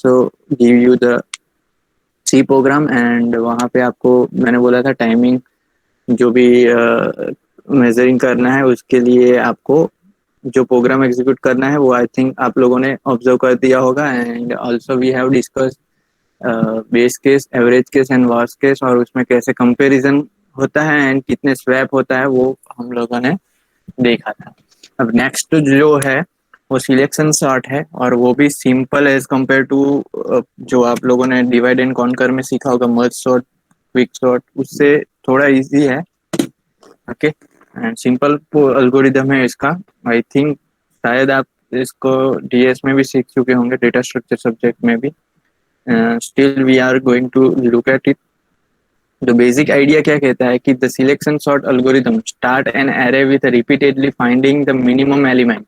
Also give you the C program, and वहाँ पे आपको मैंने बोला था टाइमिंग जो भी मेजरिंग करना है उसके लिए आपको जो प्रोग्राम एग्जीक्यूट करना है वो आई थिंक आप लोगों ने ऑब्जर्व कर दिया होगा। And also we have discuss base case, average case and worst case, और उसमें कैसे कंपैरिजन होता है एंड कितने स्वैप होता है वो हम लोगों ने देखा था। अब नेक्स्ट जो है वो सिलेक्शन सॉर्ट है, और वो भी सिंपल एज कंपेयर टू जो आप लोगों ने डिवाइड एंड कॉन्कर में सीखा होगा, मर्ज सॉर्ट, क्विक सॉर्ट, उससे थोड़ा इजी है। ओके, एंड सिंपल एल्गोरिदम है इसका। आई थिंक शायद आप इसको डीएस में भी सीख चुके होंगे, डेटा स्ट्रक्चर सब्जेक्ट में भी। Still we are going to look at it. तो बेसिक आइडिया क्या कहता है कि the selection sort algorithm start an array with repeatedly finding the minimum element.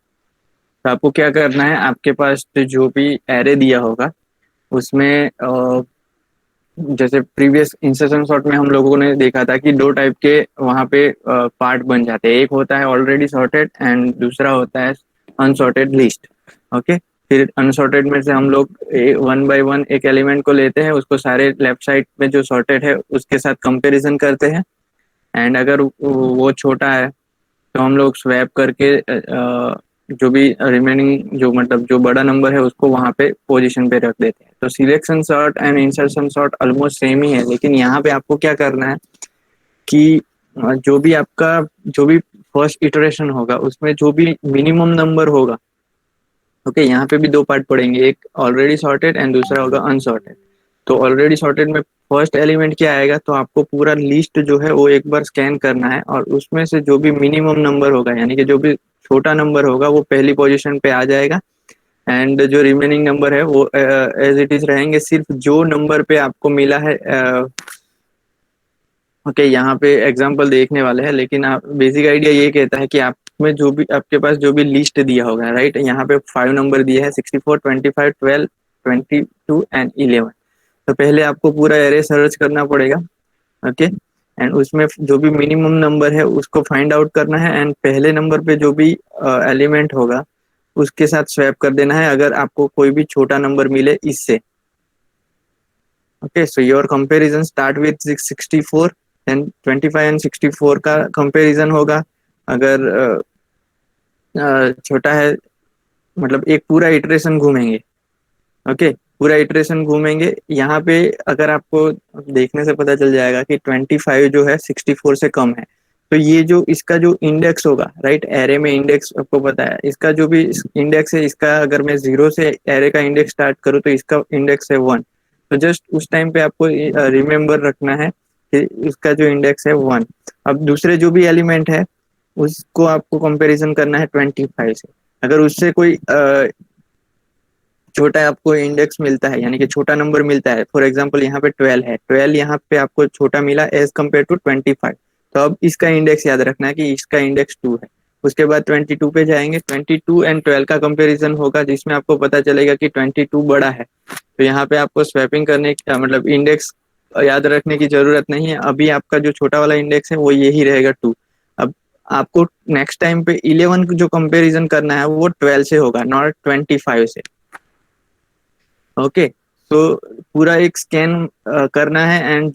तो आपको क्या करना है, आपके पास जो भी एरे दिया होगा उसमें जैसे प्रीवियस इंसर्शन सॉर्ट में हम लोगों ने देखा था कि दो टाइप के वहाँ पे पार्ट बन जाते हैं। एक होता है ऑलरेडी सॉर्टेड एंड दूसरा होता है अनसॉर्टेड लिस्ट। ओके, फिर अनसॉर्टेड में से हम लोग वन बाय वन एक एलिमेंट को लेते हैं, उसको सारे लेफ्ट साइड में जो सॉर्टेड है उसके साथ कंपैरिजन करते हैं, एंड अगर वो छोटा है तो हम लोग स्वैप करके जो भी रिमेनिंग जो मतलब जो बड़ा नंबर है उसको वहाँ पे पोजीशन पे रख देते हैं। तो selection sort and insertion sort almost same ही है, लेकिन यहाँ पे आपको क्या करना है कि जो भी आपका जो भी फर्स्ट इटरेशन होगा उसमें जो भी मिनिमम नंबर होगा, ओके, यहाँ पे भी दो पार्ट पड़ेंगे, एक ऑलरेडी सॉर्टेड एंड दूसरा होगा अनसॉर्टेड। तो ऑलरेडी सॉर्टेड में फर्स्ट एलिमेंट क्या आएगा, तो आपको पूरा लिस्ट जो है वो एक बार स्कैन करना है, और उसमें से जो भी मिनिमम नंबर होगा यानी कि जो भी छोटा नंबर होगा वो पहली पोजीशन पे आ जाएगा, एंड जो रिमेनिंग नंबर है वो एज इट इज रहेंगे। सिर्फ जो नंबर पे आपको मिला है, ओके, यहाँ पे एग्जांपल देखने वाले हैं, लेकिन आप बेसिक आइडिया ये कहता है कि आप में जो भी आपके पास जो भी लिस्ट दिया होगा, राइट, यहाँ पे 5 नंबर दिया है, 64, 25, 12, 22 एंड 11। तो पहले आपको पूरा एरे सर्च करना पड़ेगा। ओके, एंड उसमें जो भी मिनिमम नंबर है उसको फाइंड आउट करना है, एंड पहले नंबर पे जो भी एलिमेंट होगा उसके साथ स्वैप कर देना है अगर आपको कोई भी छोटा नंबर मिले इससे। Okay, so your comparison start with 64 and 25 and 64 का कंपैरिजन होगा। अगर छोटा है मतलब एक पूरा इटरेशन घूमेंगे। ओके, पूरा इटरेशन घूमेंगे, यहाँ पे अगर आपको देखने से पता चल जाएगा कि 25 जो है 64 से कम है, तो ये जो इसका जो इंडेक्स होगा, राइट, एरे में इंडेक्स आपको पता है, इसका जो भी इंडेक्स है, इसका अगर मैं 0 से एरे का इंडेक्स स्टार्ट करूँ तो इसका इंडेक्स है 1। तो जस्ट उस टाइम पे आपको रिमेम्बर रखना है कि इसका जो इंडेक्स है 1। अब दूसरे जो भी एलिमेंट है उसको आपको कंपैरिजन करना है 25 से। अगर उससे कोई छोटा आपको इंडेक्स मिलता है यानी कि छोटा नंबर मिलता है, फॉर एग्जांपल यहाँ पे 12 है, 12 यहाँ पे आपको छोटा मिला एज कम्पेयर टू 25। तो अब इसका इंडेक्स याद रखना है कि इसका इंडेक्स 2 है। उसके बाद 22 पे जाएंगे, 22 एंड 12 का कंपैरिजन होगा जिसमें आपको पता चलेगा कि 22 बड़ा है। तो यहाँ पे आपको स्वैपिंग करने का मतलब इंडेक्स याद रखने की जरूरत नहीं है, अभी आपका जो छोटा वाला इंडेक्स है वो यही रहेगा 2। अब आपको नेक्स्ट टाइम पे 11 जो कंपैरिजन करना है वो 12 से होगा, नॉट 25 से। ओके, तो पूरा एक स्कैन करना है, एंड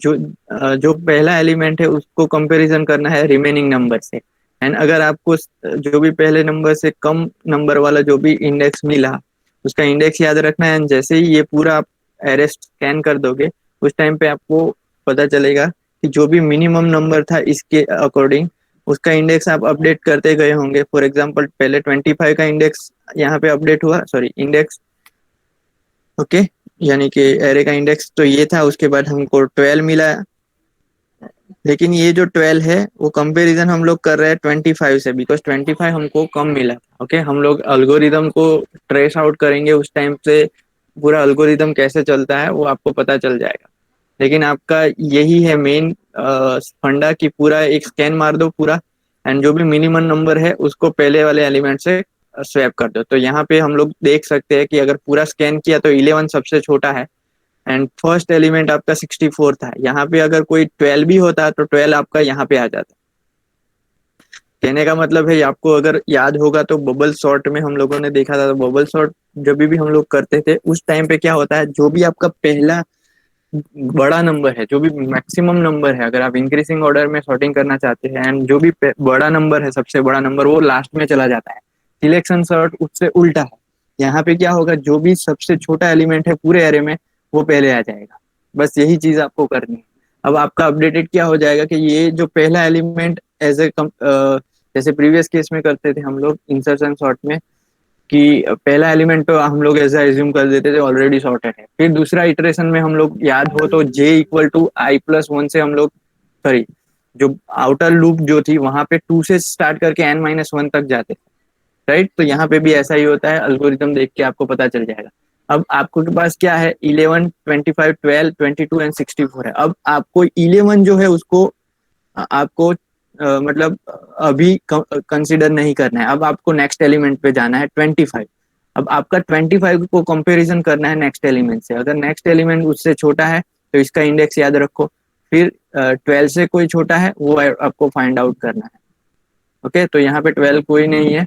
जो पहला एलिमेंट है उसको कंपैरिजन करना है रिमेनिंग नंबर से। एंड अगर आपको जो भी पहले नंबर से कम नंबर वाला जो भी इंडेक्स मिला उसका इंडेक्स याद रखना है, एंड जैसे ही ये पूरा आप एरे स्कैन कर दोगे उस टाइम पे आपको पता चलेगा कि जो भी मिनिमम नंबर था इसके अकॉर्डिंग उसका इंडेक्स आप अपडेट करते गए होंगे। फॉर एग्जाम्पल पहले 25 का इंडेक्स यहाँ पे अपडेट हुआ, सॉरी इंडेक्स, ओके, यानी कि एरे का इंडेक्स तो ये था, उसके बाद हमको 12 मिला, लेकिन ये जो 12 है वो कंपैरिजन हम लोग कर रहे हैं 25 से, बिकॉज 25 हमको कम मिला। ओके, हम लोग एल्गोरिदम को ट्रेस आउट करेंगे उस टाइम से पूरा एल्गोरिदम कैसे चलता है वो आपको पता चल जाएगा। लेकिन आपका यही है मेन फंडा कि पूरा एक स्कैन मार दो पूरा, एंड जो भी मिनिमम नंबर है उसको पहले वाले एलिमेंट से स्वैप कर दो। तो यहाँ पे हम लोग देख सकते हैं कि अगर पूरा स्कैन किया तो 11 सबसे छोटा है, एंड फर्स्ट एलिमेंट आपका 64 था। यहाँ पे अगर कोई 12 भी होता तो 12 आपका यहाँ पे आ जाता। कहने का मतलब है आपको अगर याद होगा तो बबल सॉर्ट में हम लोगों ने देखा था, तो बबल सॉर्ट जब भी हम लोग करते थे उस टाइम पे क्या होता है, जो भी आपका पहला बड़ा नंबर है, जो भी मैक्सिमम नंबर है, अगर आप इंक्रीजिंग ऑर्डर में सॉर्टिंग करना चाहते हैं एंड जो भी बड़ा नंबर है, सबसे बड़ा नंबर वो लास्ट में चला जाता है। सिलेक्शन सॉर्ट उससे उल्टा है। यहाँ पे क्या होगा, जो भी सबसे छोटा एलिमेंट है पूरे एरे में वो पहले आ जाएगा। बस यही चीज आपको करनी है। अब आपका अपडेटेड क्या हो जाएगा कि ये जो पहला एलिमेंट एज ए जैसे प्रीवियस केस में करते थे हम लोग इंसर्शन सॉर्ट में, कि पहला एलिमेंट तो हम लोग ऐसा एज्यूम कर देते थे ऑलरेडी सॉर्टेड है। फिर दूसरा इटरेशन में हम लोग याद हो तो J equal to I plus one से हम लोग, सॉरी, जो आउटर लूप जो थी वहां पे टू से स्टार्ट करके एन माइनस वन तक जाते, राइट। तो यहाँ पे भी ऐसा ही होता है, अल्गोरिथम देख के आपको पता चल जाएगा। अब आपको के पास क्या है, 11, 25, 12, 22 एंड 64 है। अब आपको 11 जो है उसको आपको मतलब अभी कंसिडर नहीं करना है। अब आपको नेक्स्ट एलिमेंट पे जाना है 25। अब आपका 25 को कंपैरिजन करना है नेक्स्ट एलिमेंट से। अगर नेक्स्ट एलिमेंट उससे छोटा है तो इसका इंडेक्स याद रखो। फिर 12 से कोई छोटा है वो आपको फाइंड आउट करना है। ओके, तो यहाँ पे 12 कोई नहीं है,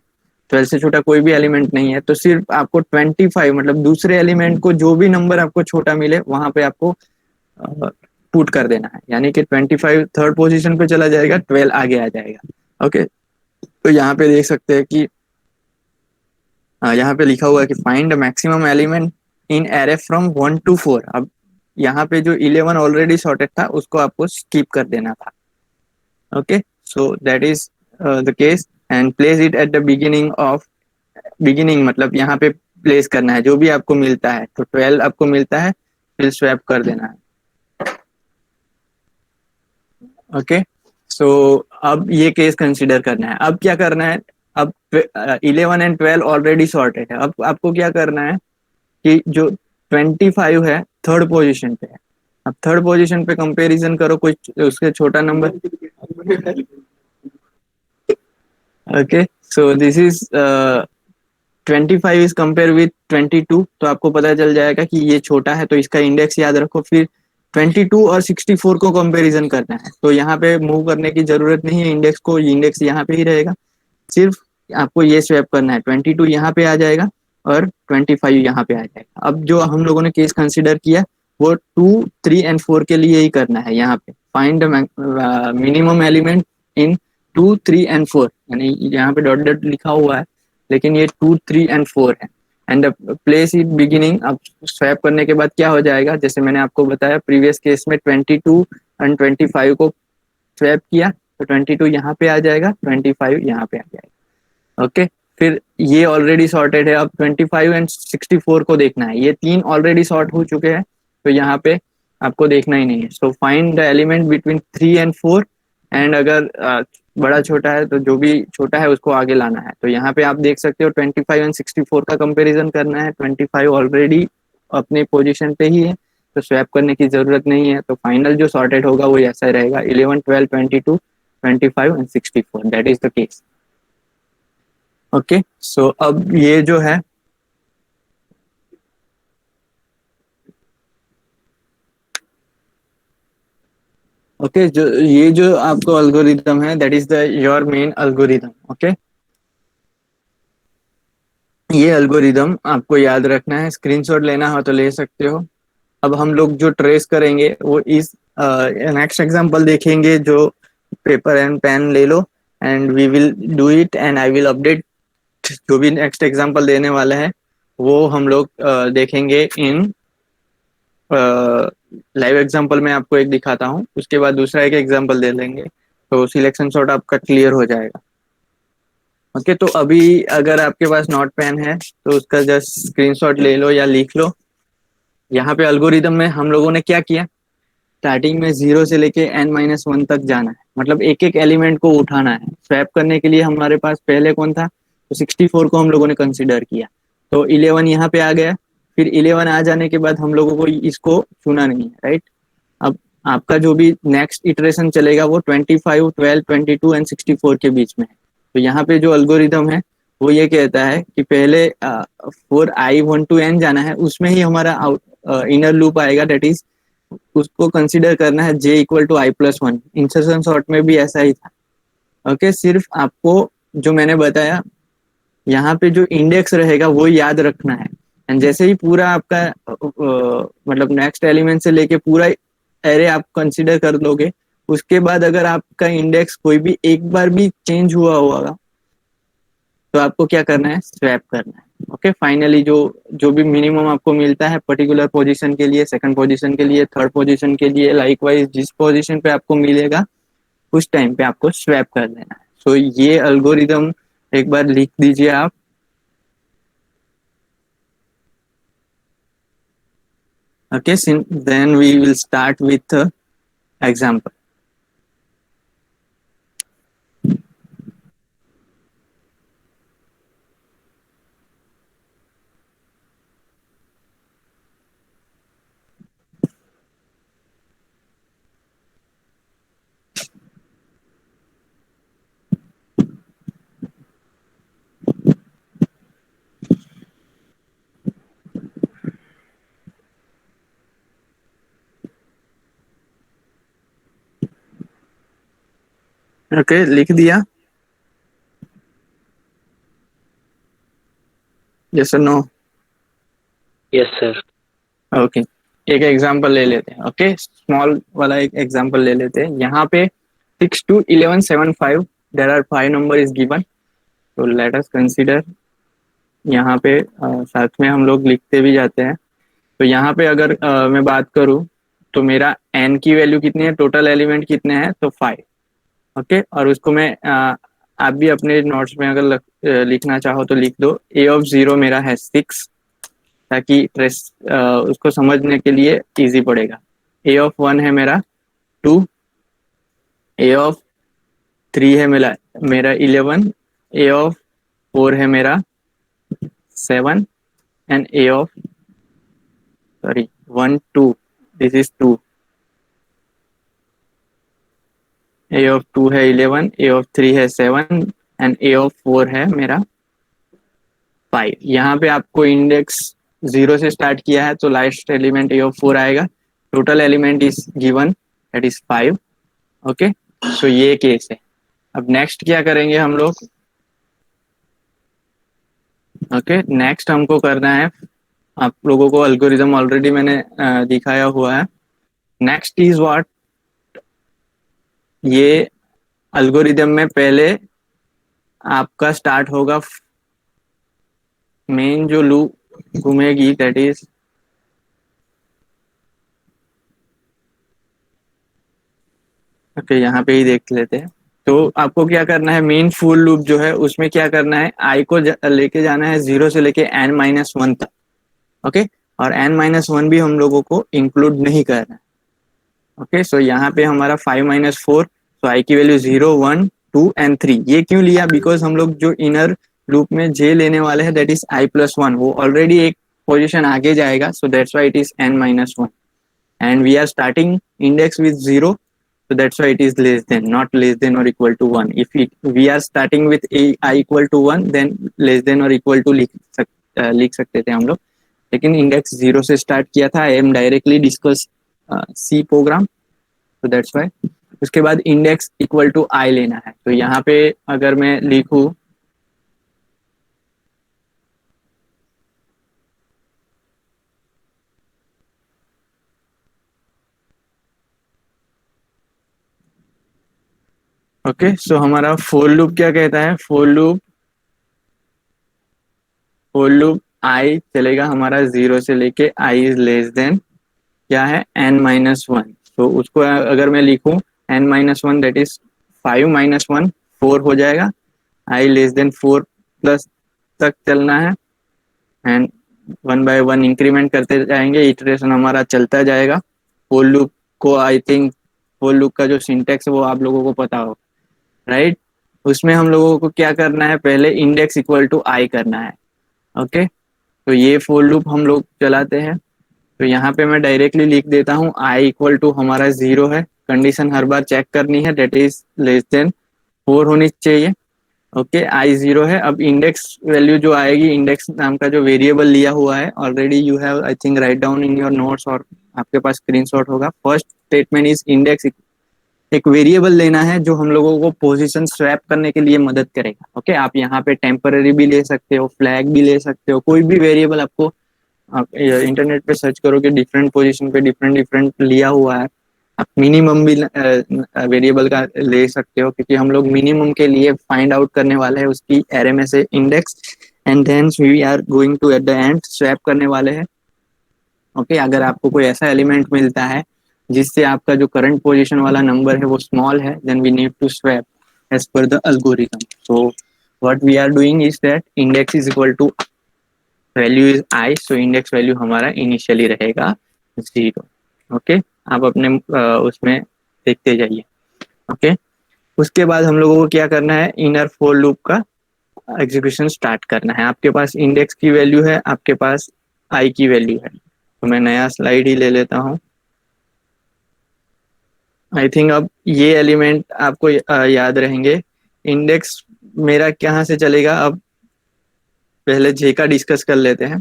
12 से छोटा कोई भी एलिमेंट नहीं है, तो सिर्फ आपको 25 मतलब दूसरे एलिमेंट को जो भी नंबर आपको छोटा मिले वहां पे आपको पुट कर देना है। यानी कि 25 थर्ड पोजीशन पे चला जाएगा, 12 आगे आ जाएगा। ओके, तो यहाँ पे देख सकते हैं कि यहाँ पे लिखा हुआ है कि find maximum element in array from 1 to 4। अब यहाँ पे जो 11 ऑलरेडी सॉर्टेड था उसको आपको स्किप कर देना था। Okay, so that is the case and place it at the beginning of, beginning मतलब यहाँ पे प्लेस करना है जो भी आपको मिलता है। तो 12 आपको मिलता है, फिर स्वैप कर देना है। ओके, सो अब ये केस कंसिडर करना है। अब क्या करना है, अब 11 एंड 12 ऑलरेडी सॉर्टेड है। अब आपको क्या करना है कि जो 25 है थर्ड पोजीशन पे है, अब थर्ड पोजीशन पे कंपैरिजन करो कोई उसके छोटा number. Okay, so this is 25 is compare with 22, तो आपको पता चल जाएगा कि ये छोटा है, तो इसका इंडेक्स याद रखो। फिर 22 और 64 को कंपैरिजन करना है, तो यहाँ पे मूव करने की जरूरत नहीं है इंडेक्स को, इंडेक्स यहाँ पे ही रहेगा। सिर्फ आपको ये स्वैप करना है, 22 यहाँ पे आ जाएगा और 25 यहाँ पे आ जाएगा। अब जो हम लोगों ने केस कंसिडर किया वो 2, 3 एंड 4 के लिए ही करना है। यहाँ पे find minimum element in 2, 3 and 4, यानी यहाँ पे डॉट डॉट लिखा हुआ है लेकिन ये 2, 3 एंड 4 है। एंड प्लेस इट बिगिनिंग, अब स्वैप करने के बाद क्या हो जाएगा, जैसे मैंने आपको बताया प्रीवियस केस में 22 एंड 25 को स्वैप किया तो 22 यहाँ पे आ जाएगा, 25 यहाँ पे आ जाएगा। ओके, फिर ये ऑलरेडी सॉर्टेड है। अब 25 एंड 64 को देखना है, ये तीन ऑलरेडी सॉर्ट हो चुके हैं तो यहाँ पे आपको देखना ही नहीं है। So find the element between 3 and 4 and अगर बड़ा छोटा है तो जो भी छोटा है उसको आगे लाना है। तो यहाँ पे आप देख सकते हो 25 एंड 64 का कंपैरिजन करना है। 25 ऑलरेडी अपने पोजीशन पे ही है तो स्वैप करने की जरूरत नहीं है। तो फाइनल जो सॉर्टेड होगा वो ऐसा रहेगा 11, 12, 22, 25 and 64, that is the case. Okay, so अब ये जो है ओके जो ये जो आपको अल्गोरिदम है that is the your main algorithm. Okay, ये अल्गोरिदम आपको याद रखना है, स्क्रीनशॉट लेना हो तो ले सकते हो। अब हम लोग जो ट्रेस करेंगे वो इस नेक्स्ट एग्जांपल देखेंगे, जो पेपर एंड पेन ले लो and we will do it and I will update. जो भी नेक्स्ट एग्जांपल देने वाला है वो हम लोग देखेंगे इन लाइव एग्जांपल में। आपको एक दिखाता हूँ, उसके बाद दूसरा एक एग्जांपल दे लेंगे तो सिलेक्शन शॉट आपका क्लियर हो जाएगा। ओके, तो अभी अगर आपके पास नोट पेन है तो उसका जस्ट स्क्रीनशॉट ले लो या लिख लो। यहाँ पे अल्गोरिदम में हम लोगों ने क्या किया, स्टार्टिंग में 0 से लेके n-1 तक जाना है, मतलब एक एक एलिमेंट को उठाना है। स्वैप करने के लिए हमारे पास पहले कौन था, तो 64 को हम लोगों ने कंसिडर किया, तो 11 यहाँ पे आ गया। फिर 11 आ जाने के बाद हम लोगों को इसको चुना नहीं है, राइट। अब आपका जो भी नेक्स्ट इटरेशन चलेगा वो 25, 12, 22 एंड 64 के बीच में है। तो यहाँ पे जो अल्गोरिदम है वो ये कहता है कि पहले 4i1 to n जाना है, उसमें ही हमारा इनर लूप आएगा, डेट इज उसको कंसिडर करना है j equal to I plus one. Insertion sort में भी ऐसा ही था। ओके, सिर्फ आपको जो मैंने बताया यहाँ पे जो इंडेक्स रहेगा वो याद रखना है। एंड जैसे ही पूरा आपका मतलब नेक्स्ट एलिमेंट से लेके पूरा एरे आप कंसिडर कर लोगे, उसके बाद अगर आपका इंडेक्स कोई भी एक बार भी चेंज हुआ होगा तो आपको क्या करना है, स्वैप करना है। ओके, फाइनली जो जो भी मिनिमम आपको मिलता है पर्टिकुलर पोजीशन के लिए, सेकंड पोजीशन के लिए, थर्ड पोजीशन के लिए, लाइकवाइज जिस पोजीशन पे आपको मिलेगा उस टाइम पे आपको स्वैप कर देना है। सो ये अल्गोरिदम एक बार लिख दीजिए आप। Okay, then we will start with example. Okay, लिख दिया? यस और नो? Yes sir. ओके, एक एग्जांपल ले लेते हैं। ओके, स्मॉल वाला एक एग्जांपल ले लेते हैं। यहाँ पे 6 to 1175 there are 5 number is given. तो लेट अस कंसीडर, यहाँ पे साथ में हम लोग लिखते भी जाते हैं। तो यहाँ पे अगर मैं बात करूँ तो मेरा n की वैल्यू कितनी है, टोटल एलिमेंट कितने हैं, तो 5। ओके, और उसको मैं आप भी अपने नोट्स में अगर लिखना चाहो तो लिख दो। a ऑफ 0 मेरा है 6, ताकि ट्रेस उसको समझने के लिए इजी पड़ेगा। a ऑफ 1 है मेरा 2, a ऑफ 3 है मेरा 11, a ऑफ 4 है मेरा 7, and a of sorry 1 2, this is 2। a of 2 है 11, a ऑफ 3 है 7, एंड a ऑफ 4 है मेरा 5। यहाँ पे आपको इंडेक्स 0 से स्टार्ट किया है तो लास्ट एलिमेंट a ऑफ 4 आएगा। Total element is given, that is 5। Okay, so ये केस है। अब नेक्स्ट क्या करेंगे हम लोग? ओके, नेक्स्ट हमको करना है, आप लोगों को अल्गोरिदम ऑलरेडी मैंने दिखाया हुआ है। नेक्स्ट इज व्हाट, ये अल्गोरिदम में पहले आपका स्टार्ट होगा मेन जो लूप घूमेगी, दैट इज ओके, यहाँ पे ही देख लेते हैं। तो आपको क्या करना है, मेन फुल लूप जो है उसमें क्या करना है, आई को लेके जाना है 0 से लेके n-1 तक। ओके, और n-1 भी हम लोगों को इंक्लूड नहीं करना है। ओके, सो यहाँ पे हमारा 5-4, तो आई की वैल्यू 0 1 2 एंड 3। ये क्यों लिया, बिकॉज हम लोग जो इनर लूप में j लेने वाले हैं दैट इज i+1, वो ऑलरेडी एक पोजिशन आगे जाएगा, so that's why it is n-1, and we are starting index with 0, so that's why it is less than, not less than or equal to 1. If we are starting with I equal to 1, then less than or equal to लिख सकते थे हम लोग, लेकिन index 0 से start किया था। I am directly discuss C program, तो दैट्स वाई। उसके बाद इंडेक्स इक्वल टू आई लेना है। तो यहाँ पे अगर मैं लिखूँ ओके, सो हमारा फोर लूप क्या कहता है, फोर लूप आई चलेगा हमारा 0 से लेके आई इज लेस देन क्या है, n-1। तो उसको अगर मैं लिखूं n-1 दैट इज 5-1 4 हो जाएगा। आई लेस देन 4 प्लस तक चलना है, एंड 1 बाय 1 इंक्रीमेंट करते जाएंगे, इटरेशन हमारा चलता जाएगा। फोर लूप को आई थिंक फोर लूप का जो सिंटेक्स है वो आप लोगों को पता हो, राइट? उसमें हम लोगों को क्या करना है, पहले इंडेक्स इक्वल टू आई करना है। ओके, तो ये फोर लूप हम लोग चलाते हैं। तो यहाँ पे मैं डायरेक्टली लिख देता हूँ आई इक्वल टू हमारा 0 है, कंडीशन हर बार चेक करनी है, डेट इज लेस देन 4 होनी चाहिए। ओके, आई 0 है। अब इंडेक्स वैल्यू जो आएगी, इंडेक्स नाम का जो वेरिएबल लिया हुआ है already, you have I think write down in your notes, और आपके पास स्क्रीनशॉट होगा। फर्स्ट स्टेटमेंट इज इंडेक्स, एक वेरिएबल लेना है जो हम लोगों को पोजीशन स्वैप करने के लिए मदद करेगा। ओके, आप यहाँ पे टेम्पररी भी ले सकते हो, फ्लैग भी ले सकते हो, कोई भी वेरिएबल आपको आप इंटरनेट पे सर्च करो कि डिफरेंट पोजीशन पे डिफरेंट डिफरेंट लिया हुआ है। आप मिनिमम भी वेरिएबल का ले सकते हो, क्योंकि हम लोग मिनिमम के लिए फाइंड आउट करने वाले हैं उसकी एरे में से index, and then we are going to at the end swap करने वाले हैं। ओके, अगर आपको कोई ऐसा एलिमेंट मिलता है जिससे आपका जो करंट पोजीशन वाला नंबर है वो स्मॉल है, then we need to swap as per the algorithm. So what we are doing is that index is equal to value is i, so index value हमारा इनिशियली रहेगा 0। Okay, आप अपने उसमें देखते जाइए। ओके, उसके बाद हम लोगों को क्या करना है, इनर फोर लूप का एग्जीक्यूशन स्टार्ट करना है। आपके पास इंडेक्स की वैल्यू है, आपके पास आई की वैल्यू है, तो मैं नया स्लाइड ही ले लेता हूँ। आई थिंक अब ये एलिमेंट आपको याद रहेंगे। इंडेक्स मेरा कहाँ से चलेगा, अब पहले जे का डिस्कस कर लेते हैं।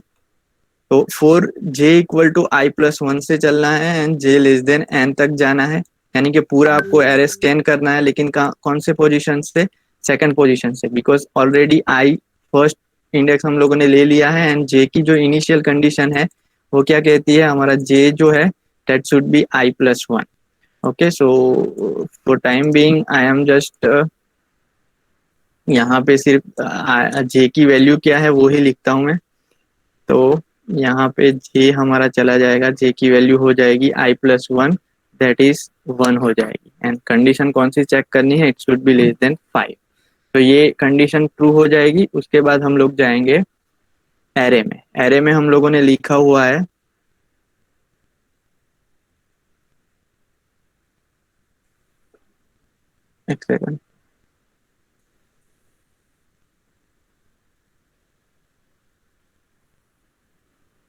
तो for j equal to I plus one से चलना है and j less than n तक जाना है, यानी कि पूरा आपको एरे स्कैन करना है, लेकिन कौन से पोजीशन से, सेकंड पोजीशन से, because already I first index हम लोगों ने ले लिया है एंड जे की जो इनिशियल कंडीशन है वो क्या कहती है, हमारा जे जो है that should be i plus one. Okay, so for time being I am just यहाँ पे सिर्फ जे की वैल्यू क्या है वो ही लिखता हूँ मैं। तो यहाँ पे जे हमारा चला जाएगा, जे की वैल्यू हो जाएगी i plus one, that is one हो जाएगी। एंड कंडीशन कौन सी चेक करनी है, it should be less than 5। तो ये कंडीशन ट्रू हो जाएगी। उसके बाद हम लोग जाएंगे एरे में। एरे में हम लोगों ने लिखा हुआ है, एक सेकंड,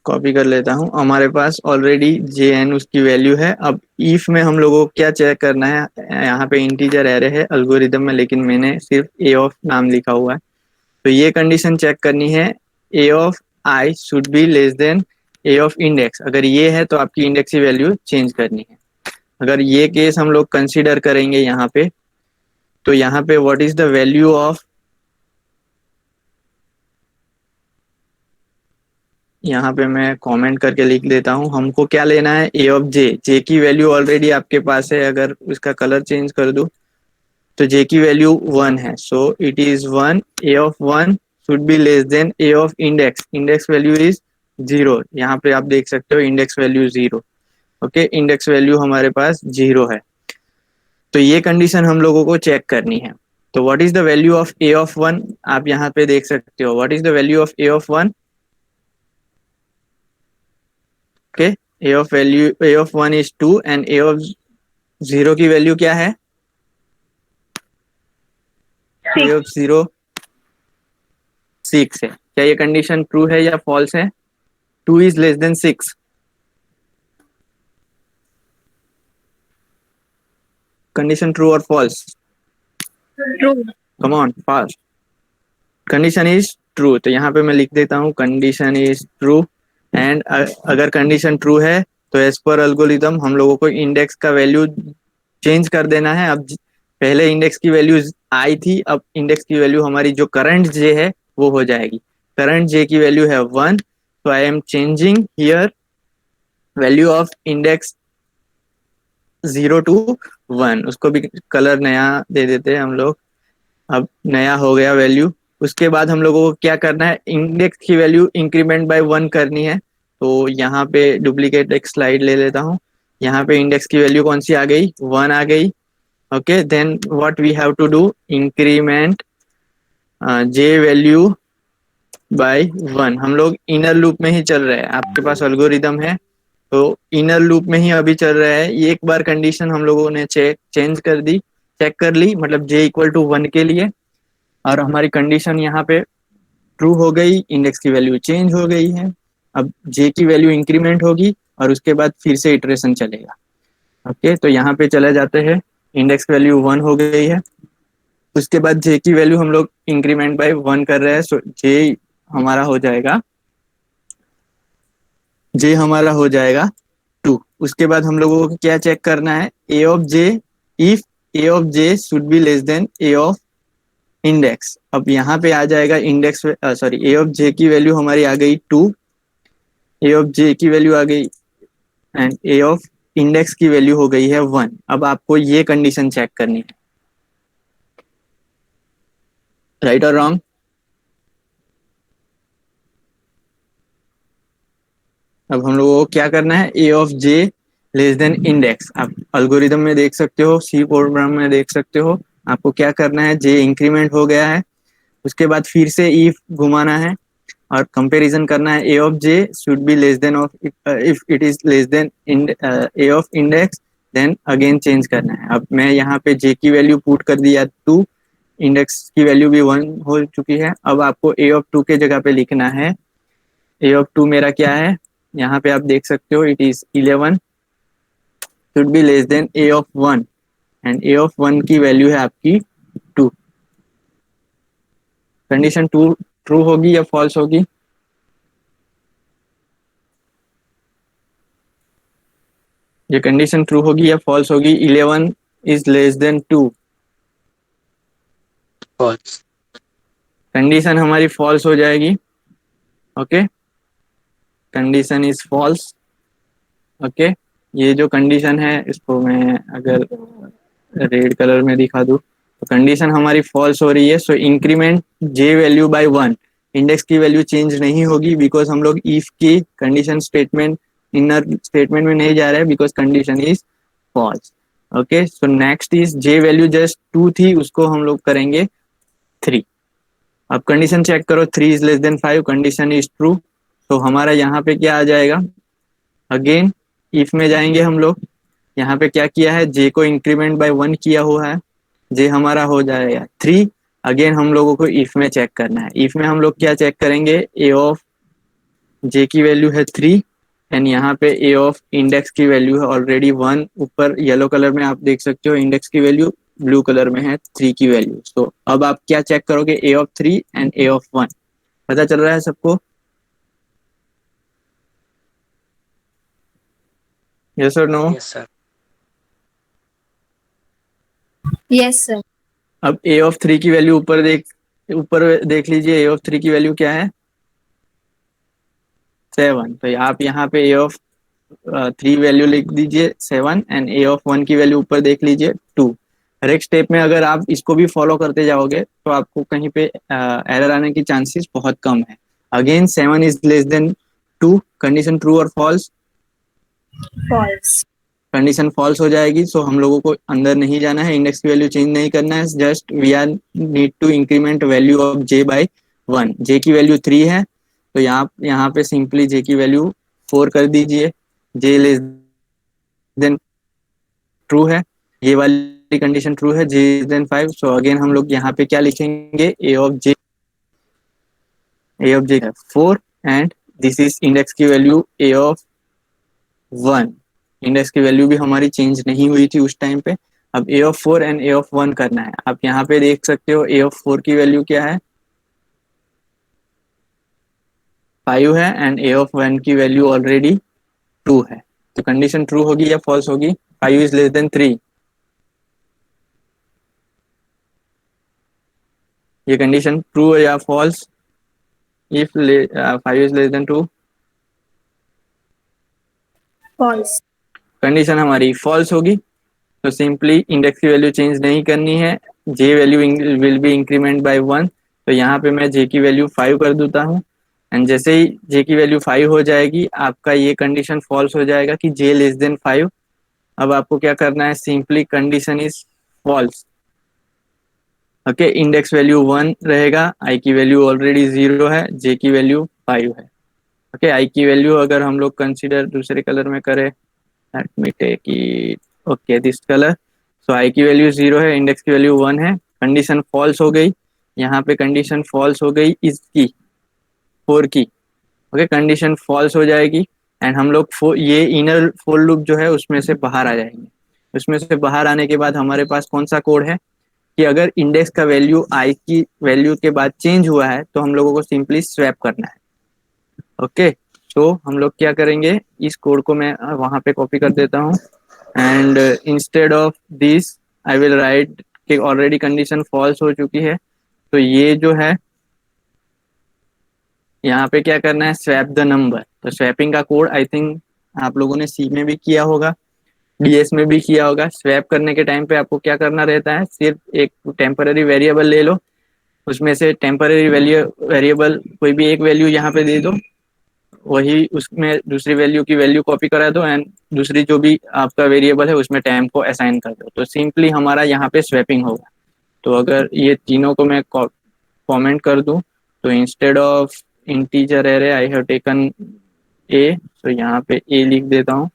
कॉपी कर लेता हूँ। हमारे पास ऑलरेडी जे एन उसकी वैल्यू है। अब इफ में हम लोगों को क्या चेक करना है, यहाँ पे इंटीजर एरे है एल्गोरिदम में, लेकिन मैंने सिर्फ ए ऑफ नाम लिखा हुआ है। तो ये कंडीशन चेक करनी है, a of i should be less than a of index. अगर ये है तो आपकी इंडेक्स की वैल्यू चेंज करनी है। अगर ये केस हम लोग कंसीडर करेंगे यहाँ पे, तो यहाँ पे what is the value of, यहाँ पे मैं कमेंट करके लिख देता हूँ। हमको क्या लेना है, ए ऑफ जे। जे की वैल्यू ऑलरेडी आपके पास है, अगर उसका कलर चेंज कर दूं तो जे की वैल्यू वन है, so it is one. A of one should be less than a of index. Index value is 0। यहाँ पे आप देख सकते हो index value 0। Okay, index value हमारे पास 0 है। तो ये कंडीशन हम लोगों को चेक करनी है। तो what is the value of A of one, आप यहाँ पे देख सकते हो। What is the value of A of one, okay, A of one is 2 and A of 0 की वैल्यू क्या है, ए ऑफ 0 6 है। क्या ये कंडीशन ट्रू है या फॉल्स है, 2 is less than 6? Condition true और false, true. Come on fast. Condition is true, तो यहाँ पे मैं लिख देता हूँ कंडीशन इज ट्रू। एंड अगर कंडीशन ट्रू है तो एज पर एल्गोरिथम हम लोगों को इंडेक्स का वैल्यू चेंज कर देना है। अब पहले इंडेक्स की वैल्यू आई थी, अब इंडेक्स की वैल्यू हमारी जो करंट जे है वो हो जाएगी। करंट जे की वैल्यू है 1, तो I am changing here value of index 0 to 1। उसको भी कलर नया दे देते हैं हम लोग। अब नया हो गया वैल्यू। उसके बाद हम लोगों को क्या करना है, इंडेक्स की वैल्यू इंक्रीमेंट बाय 1 करनी है। तो यहाँ पे डुप्लीकेट एक स्लाइड ले लेता हूँ। यहाँ पे इंडेक्स की वैल्यू कौन सी आ गई, 1 आ गई। Okay, then what we have to do, increment j value by 1। हम लोग इनर लूप में ही चल रहे हैं, आपके पास एल्गोरिदम है तो इनर लूप में ही अभी चल रहा है। ये एक बार कंडीशन हम लोगों ने चेंज कर दी, चेक कर ली, मतलब जे इक्वल टू 1 के लिए, और हमारी कंडीशन यहाँ पे ट्रू हो गई, इंडेक्स की वैल्यू चेंज हो गई है। अब जे की वैल्यू इंक्रीमेंट होगी और उसके बाद फिर से इटरेशन चलेगा। ओके, तो यहाँ पे चले जाते हैं, इंडेक्स वैल्यू 1 हो गई है। उसके बाद जे की वैल्यू हम लोग इंक्रीमेंट बाय 1 कर रहे हैं, सो जे हमारा हो जाएगा, जे हमारा हो जाएगा 2। उसके बाद हम लोगों को क्या चेक करना है, a of j, if a of j should be less than a of index. अब यहाँ पे आ जाएगा index, sorry, a of j की वैल्यू हमारी आ गई 2, ए ऑफ जे की वैल्यू आ गई एंड ए ऑफ इंडेक्स की वैल्यू हो गई है 1। अब आपको ये कंडीशन चेक करनी है, राइट और रॉन्ग? अब हम लोगों को क्या करना है, a of j less than index. आप अल्गोरिदम में देख सकते हो, सी प्रोग्राम में देख सकते हो। आपको क्या करना है, जे इंक्रीमेंट हो गया है, उसके बाद फिर से इफ घुमाना है और कंपैरिजन करना है। A of j should be less than of, if it is less than a of index then again change करना है। अब मैं यहाँ पे जे की वैल्यू पुट कर दिया 2, इंडेक्स की वैल्यू भी 1 हो चुकी है। अब आपको ए ऑफ 2 के जगह पे लिखना है, ए ऑफ 2 मेरा क्या है, यहाँ पे आप देख सकते हो, it is 11 should be less than a of 1 and A of 1 की वैल्यू है आपकी 2। कंडीशन 2 ट्रू होगी या फॉल्स होगी? ये कंडीशन ट्रू होगी या फॉल्स होगी? 11 is less than 2। False. Condition हमारी फॉल्स हो जाएगी। Okay, condition is false. Okay, ये जो कंडीशन है इसको मैं अगर रेड कलर में दिखा दूं तो कंडीशन हमारी फॉल्स हो रही है। So increment j value by 1, index की वैल्यू चेंज नहीं होगी बिकॉज हम लोग इफ की कंडीशन स्टेटमेंट इनर स्टेटमेंट में नहीं जा रहे हैं because condition is false. Okay, so next is j value just 2 थी, उसको हम लोग करेंगे 3। अब कंडीशन चेक करो, 3 is less than 5, condition is true. तो हमारा यहाँ पे क्या आ जाएगा, अगेन इफ में जाएंगे हम लोग। यहाँ पे क्या किया है, जे को इंक्रीमेंट बाय 1 किया हुआ है, जे हमारा हो जाएगा 3। अगेन हम लोगों को इफ में चेक करना है। इफ में हम लोग क्या चेक करेंगे, ए ऑफ जे की वैल्यू है 3 एंड यहाँ पे ए ऑफ इंडेक्स की वैल्यू है ऑलरेडी 1। ऊपर येलो कलर में आप देख सकते हो इंडेक्स की वैल्यू, ब्लू कलर में है 3 की वैल्यू। तो अब आप क्या चेक करोगे, A of 3 and A of 1। पता चल रहा है सबको? यस और no? Yes sir. Yes, sir. अब ए ऑफ 3 की वैल्यू ऊपर देख लीजिए, ए ऑफ 3 की वैल्यू क्या है, 7। तो आप यहाँ पे ए ऑफ 3 वैल्यू लिख दीजिए 7 एंड ए ऑफ 1 की वैल्यू ऊपर देख लीजिए 2। हर एक स्टेप में अगर आप इसको भी फॉलो करते जाओगे तो आपको कहीं पे एरर आने की चांसेस बहुत कम है। Again 7 is less than 2, condition true और फॉल्स? False. कंडीशन फॉल्स हो जाएगी। सो हम लोगों को अंदर नहीं जाना है, इंडेक्स की वैल्यू चेंज नहीं करना है, just we are need to increment value of J by 1। J की वैल्यू 3 है तो यहाँ पे सिंपली जे की वैल्यू 4 कर दीजिए। जे लेस देन ट्रू है, ये वाली कंडीशन ट्रू है, जे लेस देन 5। सो अगेन हम लोग यहाँ पे क्या लिखेंगे, ए ऑफ जे है 4 एंड दिस इज इंडेक्स की वैल्यू ए ऑफ 1। इंडेक्स की वैल्यू भी हमारी चेंज नहीं हुई थी उस टाइम पे। अब ए ऑफ 4 एंड ए ऑफ 1 करना है। आप यहाँ पे देख सकते हो ए ऑफ 4 की वैल्यू क्या है, 5 है एंड ए ऑफ 1 की वैल्यू ऑलरेडी 2 है। तो कंडीशन ट्रू होगी या फॉल्स होगी, 5 इज लेस देन 3? ये कंडीशन ट्रू है या false, if 5 is less than 2? False. Condition हमारी फॉल्स होगी। तो सिंपली इंडेक्स की वैल्यू चेंज नहीं करनी है, j value will be increment by 1। तो यहाँ पे मैं जे की वैल्यू 5 कर देता हूँ एंड जैसे ही जे की वैल्यू 5 हो जाएगी आपका ये कंडीशन फॉल्स हो जाएगा कि जे लेस देन 5। अब आपको क्या करना है, simply condition is false. Okay, index value 1 रहेगा, आई की वैल्यू ऑलरेडी 0 है, जे की वैल्यू 5 है। ओके, आई की वैल्यू अगर हम लोग कंसिडर दूसरे कलर में करें, let me take it, okay this colour. So i की वैल्यू 0 है, इंडेक्स की वैल्यू 1 है, कंडीशन फॉल्स हो गई। यहाँ पे कंडीशन फॉल्स हो गई इसकी 4 की। ओके, कंडीशन फॉल्स हो जाएगी एंड हम लोग ये इनर फॉर लूप जो है उसमें से बाहर आ जाएंगे। उसमें से बाहर आने के बाद हमारे पास कौन सा कोड है कि अगर इंडेक्स का वैल्यू आई की वैल्यू के बाद चेंज हुआ है तो हम लोगों को सिंपली स्वैप करना है। ओके, तो हम लोग क्या करेंगे, इस कोड को मैं वहां पे कॉपी कर देता हूँ and instead of this I will write कि ऑलरेडी कंडीशन फॉल्स हो चुकी है। तो ये जो है यहाँ पे क्या करना है, स्वैप द नंबर। तो स्वैपिंग का कोड आई थिंक आप लोगों ने सी में भी किया होगा, डीएस में भी किया होगा। स्वैप करने के टाइम पे आपको क्या करना रहता है, सिर्फ एक टेम्पररी वेरिएबल ले लो, उसमें से टेम्पररी वेरिएबल कोई भी एक वैल्यू यहाँ पे दे दो, वही उसमें दूसरी वैल्यू की वैल्यू कॉपी करा दो एंड दूसरी जो भी आपका वेरिएबल है उसमें टाइम को असाइन कर दो, तो सिंपली हमारा यहाँ पे स्वैपिंग होगा। तो अगर ये तीनों को मैं कमेंट कर दूं, तो instead of integer array I have taken a, तो यहाँ पे ए लिख देता हूँ,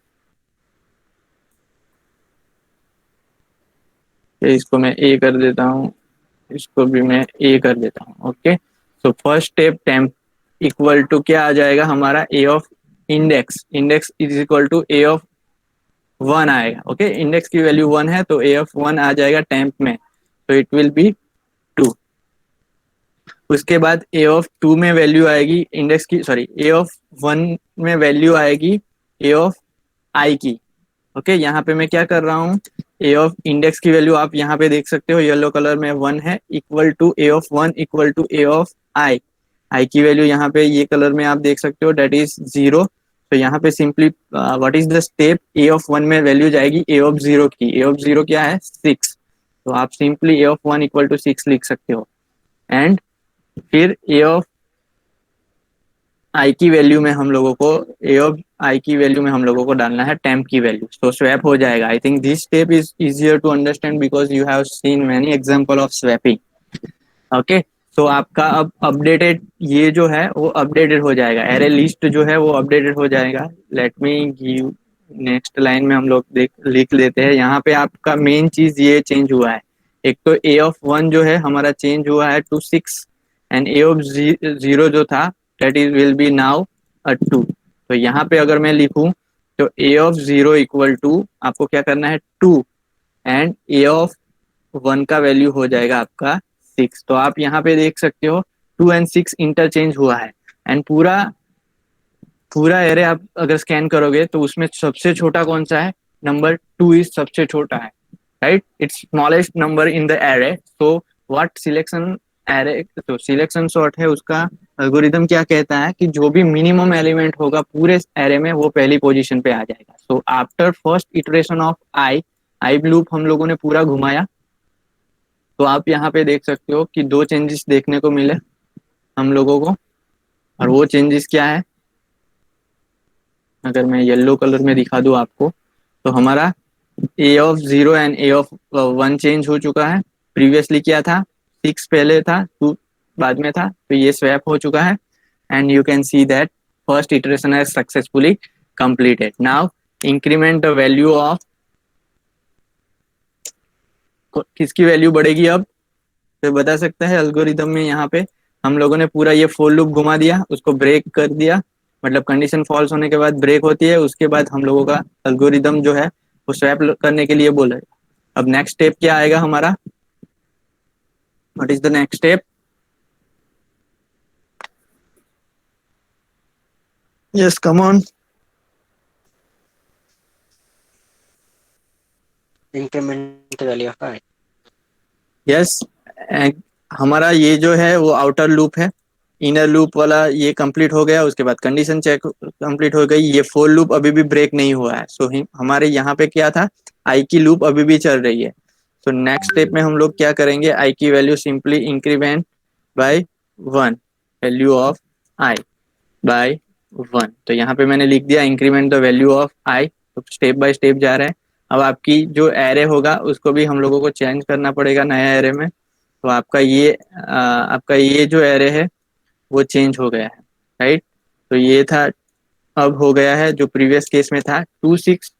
इसको मैं ए कर देता हूँ, इसको भी मैं ए कर देता हूँ। Okay, so first step temp equal to क्या आ जाएगा हमारा, a of index, index is equal to A of 1 आएगा। ओके, इंडेक्स की वैल्यू 1 है तो ए ऑफ 1 आ जाएगा टेम्प में, तो इट विल बी 2। उसके बाद ए ऑफ 2 में वैल्यू आएगी इंडेक्स की, सॉरी ए ऑफ 1 में वैल्यू आएगी ए ऑफ आई की। ओके, यहाँ पे मैं क्या कर रहा हूँ, ए ऑफ इंडेक्स की वैल्यू आप यहाँ पे देख सकते हो येलो कलर में 1 है, equal to A of 1 equal to A of i, i की वैल्यू यहाँ पे ये कलर में आप देख सकते हो डेट इज 0। तो यहाँ पे simply what is the step, A of 1 में वैल्यू जाएगी ए ऑफ 0 की, ए ऑफ 0 क्या है 6, तो आप simply A of 1 equal to 6 लिख सकते हो। एंड फिर ए ऑफ आई की वैल्यू में हम लोगों को, ए ऑफ आई की वैल्यू में हम लोगों को डालना है टेम्प की वैल्यू, तो स्वैप हो जाएगा। I think this step is easier to understand because you have seen many example of swapping. Okay, तो आपका अब अपडेटेड ये जो है वो अपडेटेड हो जाएगा, एरे लिस्ट जो है वो अपडेटेड हो जाएगा। Let me give next line में हम लोग लिख लेते हैं, यहाँ पे आपका मेन चीज ये चेंज हुआ है, एक तो ए ऑफ 1 जो है हमारा चेंज हुआ है टू 6 एंड ए ऑफ 0 जो था that is will be now a 2। तो यहाँ पे अगर मैं लिखूं तो a of 0 इक्वल टू आपको क्या करना है 2 एंड a of 1 का वैल्यू हो जाएगा आपका 6। तो आप यहाँ पे देख सकते हो 2 एंड 6 इंटरचेंज हुआ है एंड पूरा पूरा एरे आप अगर स्कैन करोगे तो उसमें सबसे छोटा कौन सा है, नंबर 2 इज सबसे छोटा है, right, it's smallest number in the array. So what selection array, तो सिलेक्शन सॉर्ट है उसका एल्गोरिदम क्या कहता है कि जो भी मिनिमम एलिमेंट होगा पूरे एरे में वो पहली पोजीशन पे आ जाएगा। So after first iteration of I loop हम लोगों ने पूरा घुमाया, तो आप यहाँ पे देख सकते हो कि 2 चेंजेस देखने को मिले हम लोगों को, और वो चेंजेस क्या है, अगर मैं येलो कलर में दिखा दूं आपको, तो हमारा a of 0 and A of 1 change हो चुका है। प्रीवियसली क्या था, 6 पहले था 2 बाद में था, तो ये स्वैप हो चुका है and you can see that first iteration has successfully completed. Now increment the value of, किसकी वैल्यू बढ़ेगी अब, तो बता सकता है एल्गोरिदम में। यहाँ पे हम लोगों ने पूरा ये फोर लूप घुमा दिया, उसको ब्रेक कर दिया, मतलब कंडीशन फॉल्स होने के बाद ब्रेक होती है, उसके बाद हम लोगों का एल्गोरिदम जो है वो स्वैप करने के लिए बोला है। अब नेक्स्ट स्टेप क्या आएगा हमारा, what is the next step, yes come on, increment value of I. Yes, हमारा ये जो है वो आउटर लूप है, इनर लूप वाला ये कंप्लीट हो गया, उसके बाद कंडीशन चेक कंप्लीट हो गई, ये फोर लूप अभी भी ब्रेक नहीं हुआ है। सो हमारे यहाँ पे क्या था, आई की लूप अभी भी चल रही है। तो नेक्स्ट स्टेप में हम लोग क्या करेंगे, आई की value simply increment by 1, value of i by 1। तो यहाँ पे मैंने लिख दिया increment the value of i, तो स्टेप बाय स्टेप जा रहे हैं। अब आपकी जो एरे होगा उसको भी हम लोगों को चेंज करना पड़ेगा नया एरे में। तो आपका ये जो एरे है वो चेंज हो गया है, राइट। तो ये था, अब हो गया है जो प्रीवियस केस में था 2 6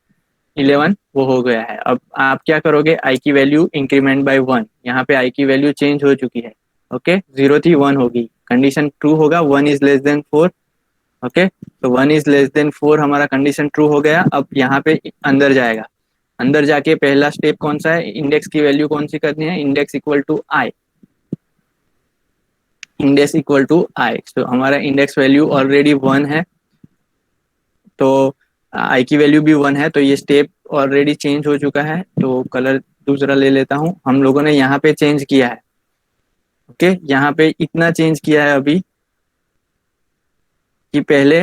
11 वो हो गया है। अब आप क्या करोगे, आई की वैल्यू इंक्रीमेंट बाय 1, यहाँ पे आई की वैल्यू चेंज हो चुकी है। ओके, 0 थी 1 होगी, कंडीशन ट्रू होगा, 1 इज लेस देन 4। ओके, तो 1 इज लेस देन 4 हमारा कंडीशन ट्रू हो गया। अब यहाँ पे अंदर जाएगा, अंदर जाके पहला स्टेप कौन सा है, इंडेक्स की वैल्यू कौन सी करनी है, index equal to i, index equal to i. तो हमारा इंडेक्स वैल्यू ऑलरेडी 1 है, तो आई की वैल्यू भी 1 है, तो ये स्टेप ऑलरेडी चेंज हो चुका है। तो कलर दूसरा ले लेता हूँ, हम लोगों ने यहाँ पे चेंज किया है। ओके, यहाँ पे इतना चेंज किया है अभी कि पहले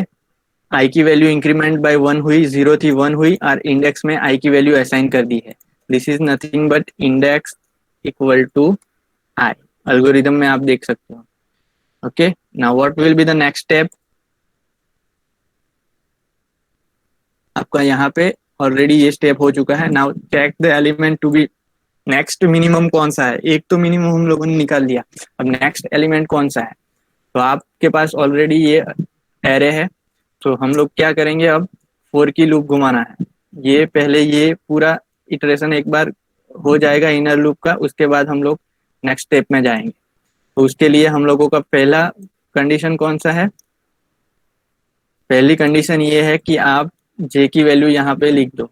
आई की वैल्यू इंक्रीमेंट बाय 1 हुई, 0 थी 1 हुई, और इंडेक्स में आई की वैल्यू असाइन कर दी है. This is nothing but index equal to I. Algorithm में आप देख सकते हो. Okay, now what will be the next step. आपका यहाँ पे ऑलरेडी ये स्टेप हो चुका है. Now check the element to be next minimum कौन सा है. एक तो मिनिमम हम लोगों ने निकाल दिया, अब नेक्स्ट एलिमेंट कौन सा है. तो आपके पास ऑलरेडी ये एरे है. तो हम लोग क्या करेंगे, अब 4 की लूप घुमाना है. ये पहले ये पूरा इटरेशन एक बार हो जाएगा इनर लूप का, उसके बाद हम लोग नेक्स्ट स्टेप में जाएंगे. तो उसके लिए हम लोगों का पहला कंडीशन कौन सा है. पहली कंडीशन ये है कि आप जे की वैल्यू यहाँ पे लिख दो.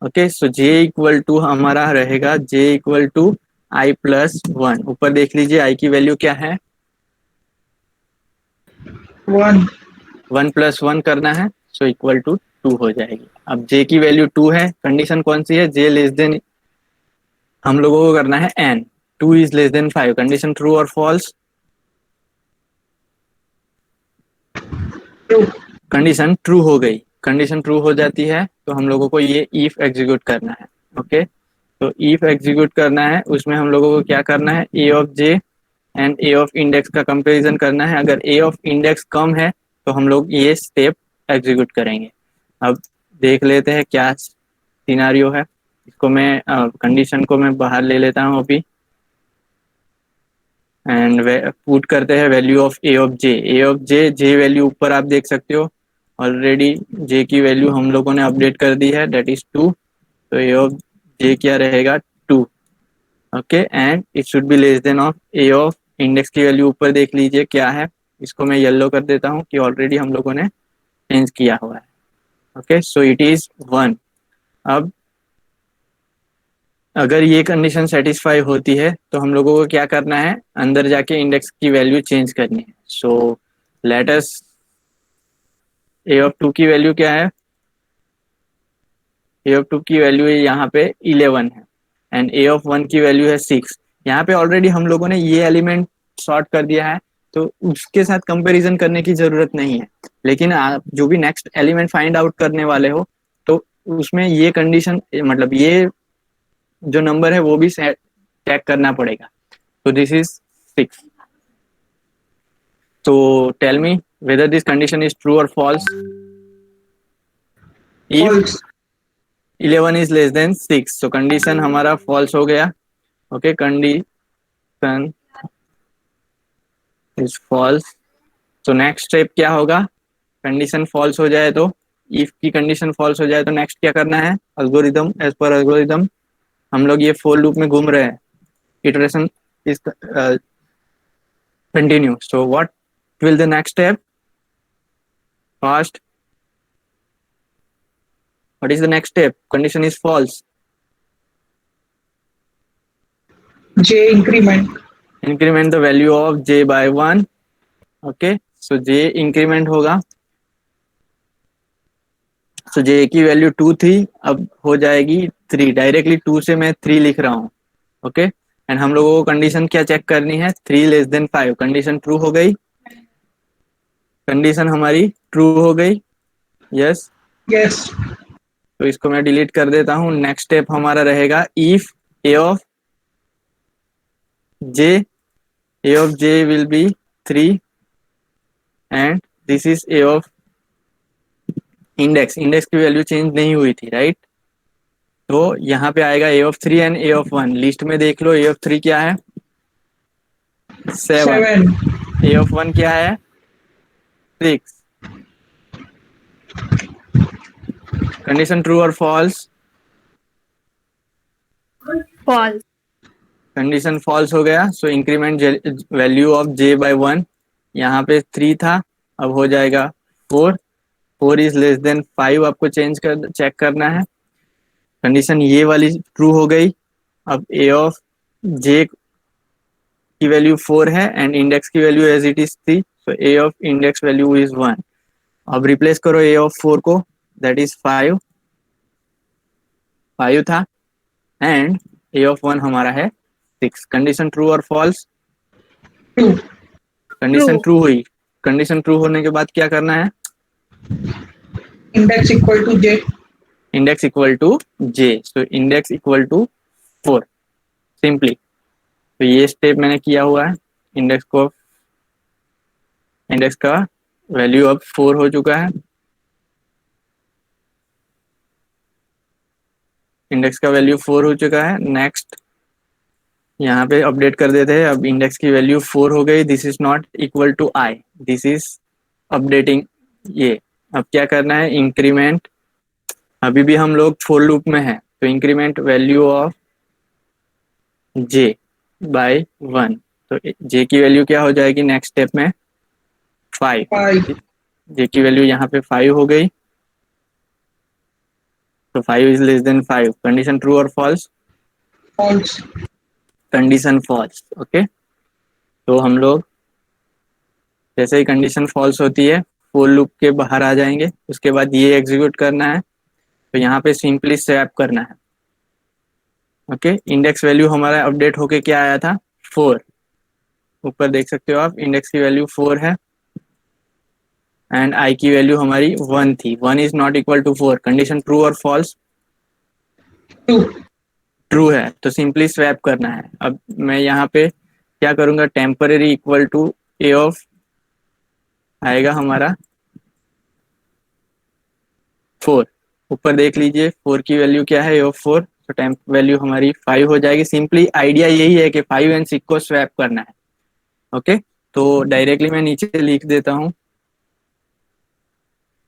Okay, so J equal to हमारा रहेगा J equal to I plus 1. ऊपर देख लीजिए आई की वैल्यू क्या है, 1. 1 प्लस 1 करना है, सो इक्वल टू 2 हो जाएगी. अब जे की वैल्यू 2 है. कंडीशन कौन सी है, जे लेस देन हम लोगों को करना है N. 2 is less than 5. Condition true और फॉल्स. True. कंडीशन ट्रू हो गई. कंडीशन ट्रू हो जाती है तो हम लोगों को ये इफ एग्जीक्यूट करना है. ओके, तो इफ एग्जीक्यूट करना है, उसमें हम लोगों को क्या करना है, a of j and A of index का कंपैरिजन करना है. अगर ए ऑफ इंडेक्स कम है तो हम लोग ये स्टेप एग्जीक्यूट करेंगे. अब देख लेते हैं क्या सिनारियो है. इसको मैं कंडीशन को मैं बाहर ले लेता हूँ अभी, एंड पुट करते हैं value of A of J. A of J, J value ऊपर आप देख सकते हो ऑलरेडी. जे की वैल्यू हम लोगों ने अपडेट कर दी है, दैट इज 2. तो ए ऑफ जे क्या रहेगा, 2. Okay, and it should be less than of A of index की वैल्यू ऊपर देख लीजिए क्या है. इसको मैं येलो कर देता हूँ कि ऑलरेडी हम लोगों ने चेंज किया हुआ है. Okay, so it is 1. अब अगर ये कंडीशन सेटिस्फाई होती है तो हम लोगों को क्या करना है, अंदर जाके इंडेक्स की वैल्यू चेंज करनी है. So let us, A of 2 की वैल्यू क्या है, ए ऑफ 2 की वैल्यू यहाँ पे 11 है, एंड ए ऑफ 1 की वैल्यू है 6. यहाँ पे ऑलरेडी हम लोगों ने ये एलिमेंट सॉर्ट कर दिया है, तो उसके साथ कंपैरिजन करने की जरूरत नहीं है. लेकिन आप जो भी नेक्स्ट एलिमेंट फाइंड आउट करने वाले हो, तो उसमें ये कंडीशन, मतलब ये जो नंबर है वो भी चेक करना पड़ेगा. तो दिस इज 6. तो tell me whether this condition is true और false. If False. 11 is less than 6, तो कंडीशन हमारा फॉल्स हो गया. Okay, condition is false. तो नेक्स्ट स्टेप क्या होगा, कंडीशन फॉल्स हो जाए तो, इफ की कंडीशन फॉल्स हो जाए तो नेक्स्ट क्या करना है, एल्गोरिदम, एज पर एल्गोरिदम हम लोग ये फोर लूप में घूम रहे हैं. Iteration is continue. So what will the next step, first what is the next step, condition is false, J increment. increment the value of j by 1. okay, so j increment होगा. so j की value 2 थी, अब हो जाएगी 3. Directly 2 से मैं 3 लिख रहा हूँ. ओके, एंड हम लोगों को कंडीशन क्या चेक करनी है, 3 लेस देन 5. कंडीशन ट्रू हो गई, कंडीशन हमारी ट्रू हो गई. Yes, Yes. तो इसको मैं डिलीट कर देता हूँ. नेक्स्ट स्टेप हमारा रहेगा if a of j will be 3 and this is a of index. Index की वैल्यू चेंज नहीं हुई थी, राइट. तो यहाँ पे आएगा a of 3 and A of 1. List में देख लो, ए ऑफ 3 क्या है, 7. 7. ए ऑफ 1 क्या है, 6. कंडीशन ट्रू और फॉल्स, False. कंडीशन फॉल्स हो गया. So increment value of J by 1, यहाँ पे 3 था, अब हो जाएगा 4. 4 इज लेस देन 5 आपको चेक करना है. कंडीशन ये वाली ट्रू हो गई. अब ए ऑफ जे की वैल्यू 4 है एंड इंडेक्स की value as it is 3, so A of index value is 1. अब रिप्लेस करो ए ऑफ 4 को, दैट इज 5 था, एंड ए ऑफ 1 हमारा है 6. कंडीशन ट्रू और false, True. Condition True. True हुई. कंडीशन ट्रू होने के बाद क्या करना है, Index equal to j. Index equal to J, so index equal to 4 simply. तो ये स्टेप मैंने किया हुआ है। इंडेक्स का वैल्यू अब 4 हो चुका है। इंडेक्स का वैल्यू 4 हो चुका है। नेक्स्ट यहाँ पे अपडेट कर देते हैं। अब इंडेक्स की वैल्यू 4 हो गई। This is not equal to I, this is updating ये। अब क्या करना है, इंक्रीमेंट। अभी भी हम लोग फोर लूप में है, तो increment value of J by 1। तो जे की वैल्यू क्या हो जाएगी नेक्स्ट स्टेप में, 5। 5. जे की वैल्यू यहाँ पे 5 हो गई। तो 5 is less than 5, condition true और false, False. Condition false. Okay, तो हम लोग जैसे ही कंडीशन फॉल्स होती है फोर लूप के बाहर आ जाएंगे। उसके बाद ये एग्जीक्यूट करना है। तो यहाँ पे सिंपली स्वैप करना है। ओके, इंडेक्स वैल्यू हमारा अपडेट होके क्या आया था, 4। ऊपर देख सकते हो आप, इंडेक्स की वैल्यू 4 है एंड आई की वैल्यू हमारी 1 थी। 1 is not equal to 4, condition true और फॉल्स, 2. ट्रू है। तो सिंपली स्वैप करना है। अब मैं यहाँ पे क्या करूँगा, temporary equal to A of आएगा हमारा 4। ऊपर देख लीजिए 4 की वैल्यू क्या है, ए ऑफ 4। तो टेम्प वैल्यू हमारी 5 हो जाएगी। सिंपली आइडिया यही है कि 5 एंड 6 को स्वैप करना है। ओके, तो डायरेक्टली मैं नीचे लिख देता हूँ।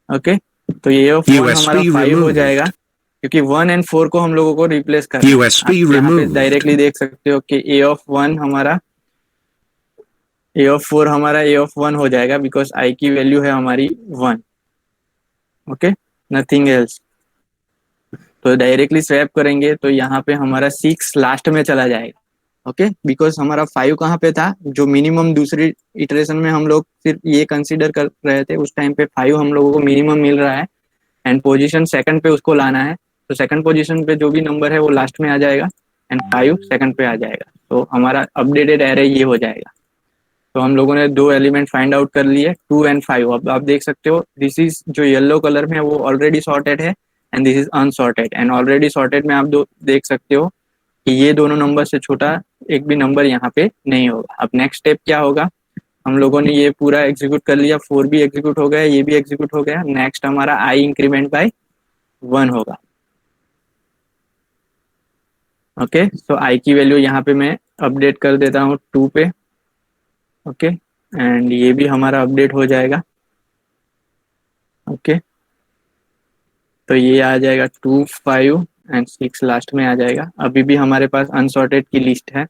ओके, तो ये ऑफ 1 हमारा 5 हो जाएगा, क्योंकि 1 एंड 4 को हम लोगों को रिप्लेस करना है। आप यहाँ पे डायरेक्टली देख सकते हो कि ए ऑफ 1 हमारा ए ऑफ 4 हमारा ए ऑफ 1 हो जाएगा, बिकॉज आई की वैल्यू है हमारी 1। Okay, nothing else. तो डायरेक्टली स्वैप करेंगे तो यहाँ पे हमारा 6 लास्ट में चला जाएगा। ओके, बिकॉज हमारा 5 कहाँ पे था, जो मिनिमम दूसरी इटरेशन में हम लोग सिर्फ ये कंसीडर कर रहे थे, उस टाइम पे 5 हम लोगों को मिनिमम मिल रहा है एंड पोजीशन सेकंड पे उसको लाना है। तो सेकंड पोजीशन पे जो भी नंबर है वो लास्ट में आ जाएगा एंड 5 सेकंड पे आ जाएगा। तो हमारा अपडेटेड एरे ये हो जाएगा। तो हम लोगों ने दो एलिमेंट फाइंड आउट कर लिए, 2 एंड 5। अब आप देख सकते हो दिस इज जो येलो कलर में है वो ऑलरेडी सॉर्टेड है and this is unsorted. And already sorted में आप देख सकते हो कि ये दोनों नंबर से छोटा एक भी नंबर यहाँ पे नहीं होगा। अब नेक्स्ट स्टेप क्या होगा, हम लोगों ने ये पूरा एग्जीक्यूट कर लिया। 4 भी एग्जीक्यूट हो गया, ये भी एग्जीक्यूट हो गया। नेक्स्ट हमारा आई इंक्रीमेंट बाय 1 होगा। ओके, सो आई की वैल्यू यहाँ पे मैं अपडेट कर देता हूँ 2 पे। ओके, एंड ये भी हमारा अपडेट हो जाएगा। ओके, तो ये आ जाएगा 2, 5 एंड 6 लास्ट में आ जाएगा। अभी भी हमारे पास अनसॉर्टेड की लिस्ट है।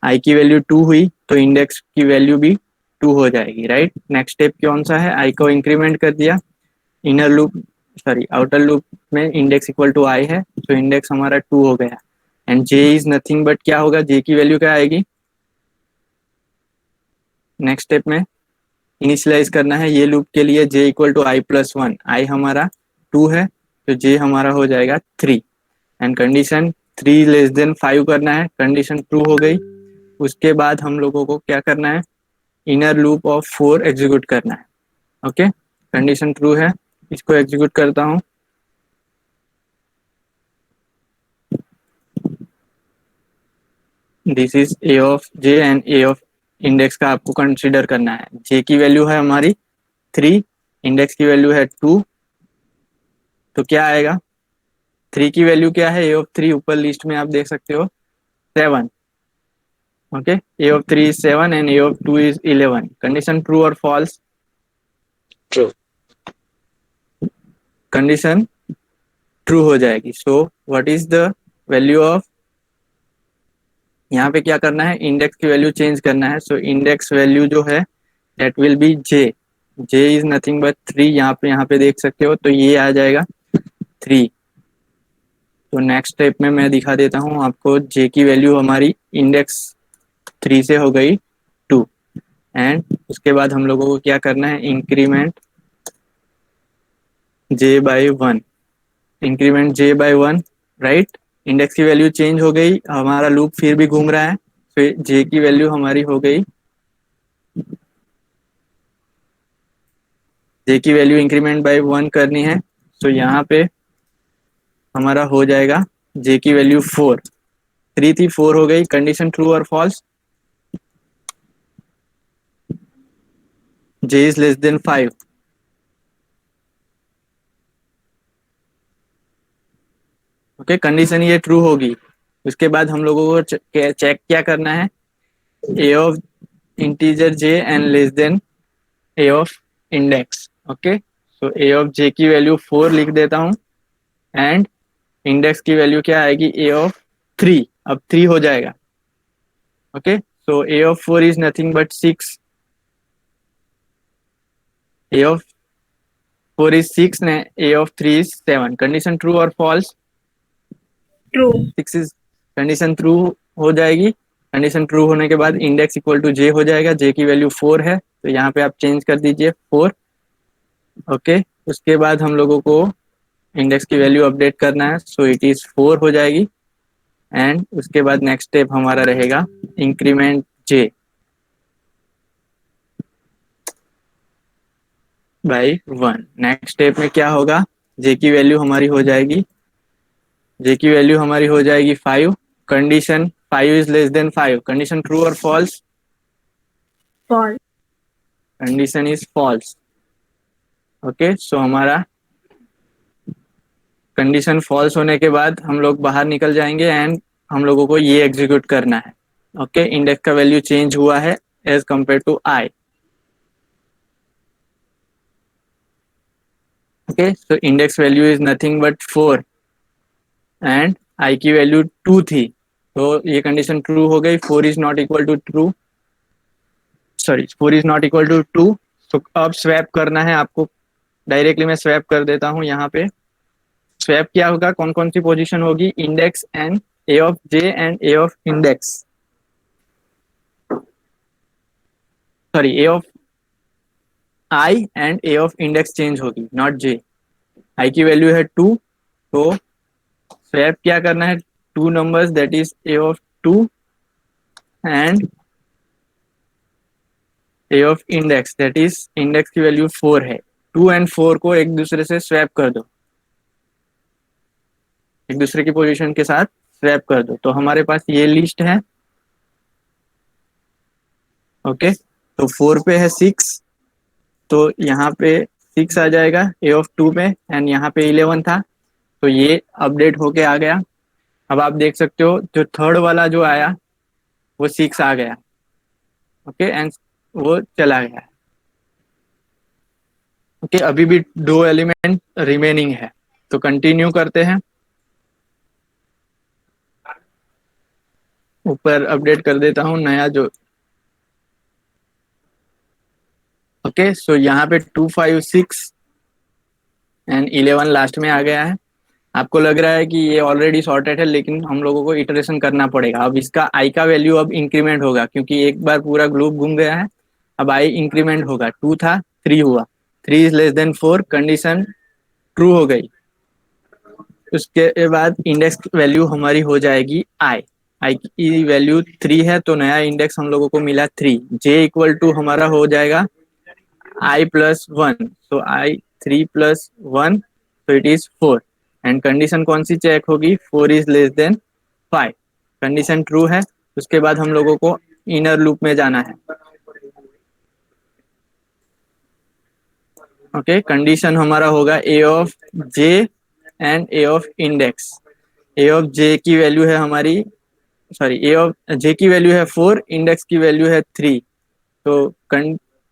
आई की वैल्यू 2 हुई तो इंडेक्स की वैल्यू भी 2 हो जाएगी, राइट। नेक्स्ट स्टेप कौन सा है, आई को इंक्रीमेंट कर दिया। Inner loop sorry outer loop में इंडेक्स इक्वल टू आई है, तो इंडेक्स हमारा 2 हो गया and J is nothing but क्या होगा, जे की वैल्यू क्या आएगी, नेक्स्ट स्टेप में इनिशियलाइज करना है ये लूप के लिए जे इक्वल टू आई प्लस 1। आई हमारा 2 है तो जे हमारा हो जाएगा 3 एंड कंडीशन 3 लेस देन 5 करना है। कंडीशन ट्रू हो गई। उसके बाद हम लोगों को क्या करना है, इनर लूप ऑफ 4 एग्जीक्यूट करना है। ओके, कंडीशन ट्रू है, इसको एग्जीक्यूट करता हूँ। This is a of j and A of index का आपको कंसीडर करना है। जे की वैल्यू है हमारी 3, इंडेक्स की वैल्यू है 2, तो क्या आएगा, 3 की वैल्यू क्या है, ए ऑफ 3 ऊपर लिस्ट में आप देख सकते हो 7। Okay, A of 3 is 7 and A of 2 is 11। Condition true और फॉल्स, ट्रू। कंडीशन ट्रू हो जाएगी। So what is the value of, यहाँ पे क्या करना है, इंडेक्स की वैल्यू चेंज करना है। सो इंडेक्स वैल्यू जो है that will be J. J is nothing but 3, यहाँ पे देख सकते हो, तो ये आ जाएगा 3। तो नेक्स्ट स्टेप में मैं दिखा देता हूँ आपको। जे की वैल्यू हमारी इंडेक्स 3 से हो गई 2 एंड उसके बाद हम लोगों को क्या करना है, increment J by 1। Increment J by 1, right. Index की वैल्यू चेंज हो गई, हमारा लूप फिर भी घूम रहा है, तो जे की वैल्यू हमारी हो गई जे की वैल्यू इंक्रीमेंट बाय 1 करनी है, तो यहाँ पे हमारा हो जाएगा जे की वैल्यू 4, 3 थी 4 हो गई। कंडीशन ट्रू और false, J is less than 5। Okay, condition ये ट्रू होगी। उसके बाद हम लोगों को चेक क्या करना है, a of integer j and less than a of index. Okay, so A of j की वैल्यू 4 लिख देता हूँ एंड इंडेक्स की वैल्यू क्या आएगी, ए ऑफ 3। अब 3 हो जाएगा। Okay, so A of 4 is nothing but 6, A of 4 is 6 ने A of 3 is 7। Condition true और false, True. 6 is, condition true हो जाएगी। कंडीशन ट्रू होने के बाद इंडेक्स इक्वल टू जे हो जाएगा, जे की वैल्यू 4 है तो यहाँ पे आप चेंज कर दीजिए 4। ओके, उसके बाद हम लोगों को इंडेक्स की वैल्यू अपडेट करना है, सो इट इज 4 हो जाएगी। एंड उसके बाद नेक्स्ट स्टेप हमारा रहेगा increment J by 1। Next step में क्या होगा, जे की वैल्यू हमारी हो जाएगी, जे की वैल्यू हमारी हो जाएगी 5। Condition 5 is less than 5, condition true और false, False. Condition is false. Okay, so हमारा कंडीशन फॉल्स होने के बाद हम लोग बाहर निकल जाएंगे एंड हम लोगों को ये एग्जीक्यूट करना है। ओके, इंडेक्स का वैल्यू चेंज हुआ है as compare to I. Okay, so index value is nothing but 4 and I की वैल्यू 2 थी, तो ये कंडीशन ट्रू हो गई। 4 is not equal to true, sorry 4 is not equal to 2। तो अब स्वैप करना है आपको, डायरेक्टली मैं स्वैप कर देता हूँ। यहाँ पे स्वैप क्या होगा, कौन कौन सी पोजीशन होगी, index and A of j and A of index, sorry a of I and A of index change होगी, नॉट जे। आई की वैल्यू है 2, तो स्वैप क्या करना है, 2 numbers that is a of 2 and A of index that is index की value 4 है। 2 and 4 को एक दूसरे से स्वैप कर दो, एक दूसरे की पोजीशन के साथ स्वैप कर दो, तो हमारे पास ये लिस्ट है। ओके, तो 4 पे है 6, तो यहाँ पे 6 आ जाएगा ए ऑफ 2 पे एंड यहाँ पे 11 था, तो ये अपडेट होके आ गया। अब आप देख सकते हो जो थर्ड वाला जो आया वो 6 आ गया। ओके, एंड वो चला गया। ओके, अभी भी 2 एलिमेंट रिमेनिंग है, तो कंटिन्यू करते हैं। ऊपर अपडेट कर देता हूँ नया जो। ओके, सो यहाँ पे 2 5 6 एंड 11 लास्ट में आ गया है। आपको लग रहा है कि ये ऑलरेडी सॉर्टेड है, लेकिन हम लोगों को इटरेशन करना पड़ेगा। अब इसका आई का वैल्यू अब इंक्रीमेंट होगा, क्योंकि एक बार पूरा ग्रुप घूम गया है। अब आई इंक्रीमेंट होगा, 2 था 3 हुआ, 3 is less then 4, condition true हो गई। उसके बाद इंडेक्स वैल्यू हमारी हो जाएगी आई, आई की वैल्यू 3 है, तो नया इंडेक्स हम लोगों को मिला 3। जे इक्वल टू हमारा हो जाएगा आई प्लस 1, सो आई 3 प्लस 1, तो इट इज 4। एंड कंडीशन कौन सी चेक होगी, 4 is less than 5, condition true है। उसके बाद हम लोगों को इनर लूप में जाना है। ओके, कंडीशन हमारा होगा a of j and A of index. A of j की वैल्यू है हमारी, सॉरी ए ऑफ जे की वैल्यू है 4, इंडेक्स की वैल्यू है 3, तो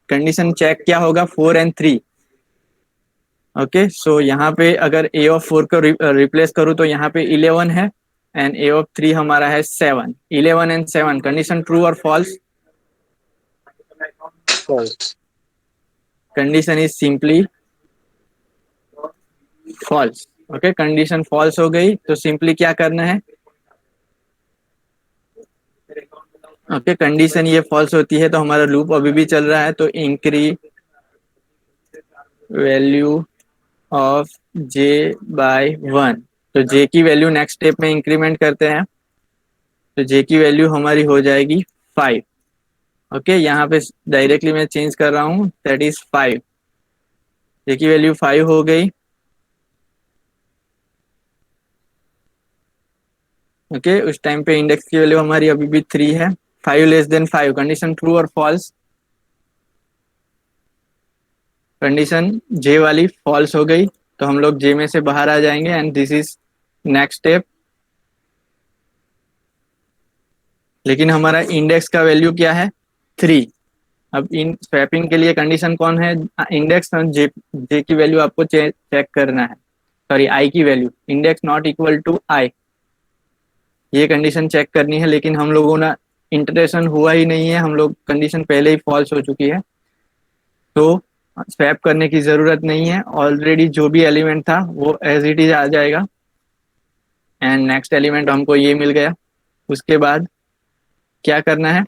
कंडीशन चेक क्या होगा, 4 एंड 3। ओके, सो यहाँ पे अगर ए ऑफ 4 को रिप्लेस करूँ तो यहाँ पे 11 है एंड ए ऑफ 3 हमारा है 7। 11 एंड 7, कंडीशन ट्रू और false, False. Condition is simply false. Okay, condition false हो गई, तो सिंपली क्या करना है, ओके कंडीशन ये फॉल्स होती है तो हमारा लूप अभी भी चल रहा है, तो इंक्री वैल्यू ऑफ जे बाय 1, तो जे की वैल्यू नेक्स्ट स्टेप में इंक्रीमेंट करते हैं, तो जे की वैल्यू हमारी हो जाएगी 5। ओके, यहाँ पे डायरेक्टली मैं चेंज कर रहा हूँ, दैट इज 5। जे की वैल्यू 5 हो गई। ओके, उस टाइम पे इंडेक्स की वैल्यू हमारी अभी भी 3 है। 5 लेस देन 5, कंडीशन ट्रू और फॉल्स। कंडीशन जे वाली फॉल्स हो गई तो हम लोग जे में से बाहर आ जाएंगे and this is next step. लेकिन हमारा इंडेक्स का वैल्यू क्या है? 3। अब इन स्वैपिंग के लिए कंडीशन कौन है? इंडेक्स जे जे की वैल्यू आपको चेक करना है, सॉरी आई की value, index not equal to i, ये कंडीशन चेक करनी है। लेकिन हम लोगों ना इंटरेक्शन हुआ ही नहीं है, हम लोग कंडीशन पहले ही फॉल्स हो चुकी है, तो स्वैप करने की जरूरत नहीं है। ऑलरेडी जो भी एलिमेंट था वो एज इट इज आ जाएगा एंड नेक्स्ट एलिमेंट हमको ये मिल गया। उसके बाद क्या करना है?